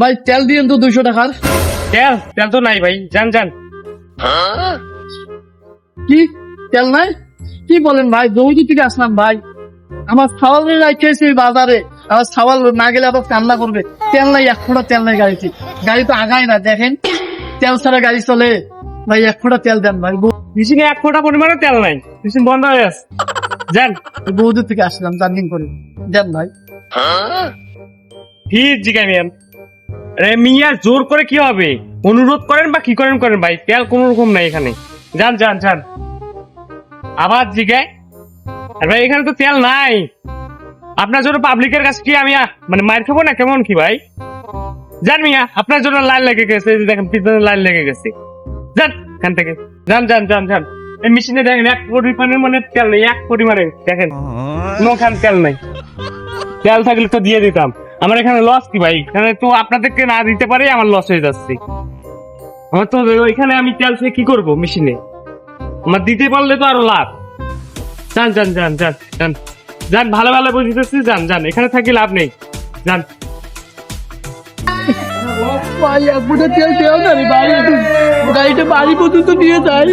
ভাই তেল দিয়েন তো 200 টাকার। তেল তেল তো নাই ভাই, যান যান। কি তেল নাই? কি বলেন ভাই, দৌড়ি থেকে আসলাম ভাই, আমার ছাওয়াল রাখেছি বাজারে, আমার ছাওয়াল না গেলে আবার কান্না করবে। তেল নাই, 1 ফোঁটা তেল নাই গাড়িতে, গাড়ি তো আগায় না, দেখেন তেল ছাড়া গাড়ি চলে ভাই। 1 ফোঁটা তেল দেন ভাই, মেশিনে 1 ফোঁটা পরিমাণে তেল নাই, মেশিন বন্ধ হয়ে আছে। যান। বহুদূর থেকে আসলাম জার্নিং করে, দেন ভাই। ঠিক জিগাই মিয়া। আরে মিয়া জোর করে কি হবে, অনুরোধ করেন বা কি করেন করেন ভাই, তেল কোন রকম নাই এখানে। যান যান যান। আবার জিগায়, আর ভাই এখানে তো তেল নাই। আপনার জন্য পাবলিকের কাছে কি আমি মানে মার খাবো না কেমন কি ভাই? যান মিয়া, আপনার জন্য লাইন লেগে গেছে, এই যে দেখেন পিছনে লাইন লেগে গেছে। যান এখান থেকে, যান যান যান যান। এই মেশিনে দেখেন 1 পরিমাণের মানে তেল নেই, 1 পরিমাণের দেখেন কোনখান তেল নাই। তেল থাকলে তো দিয়ে দিতাম। আমার এখানে লস কি ভাই, এখানে তো আপনাদেরকে না দিতে পারে আমার লস হয়ে যাচ্ছে। আমার তো ওইখানে আমি তেল থেকে কি করবো মেশিনে, আমার দিতে পারলে তো আরো লাভ। যান যান যান যান যান যান, ভালো ভালো বুঝতেছি, যান যান, এখানে থাকি লাভ নেই, যান। ভাই 1 ফোঁটা তেল দেও না রে ভাই, গাড়িটা বাড়ি পর্যন্ত নিয়ে যায়।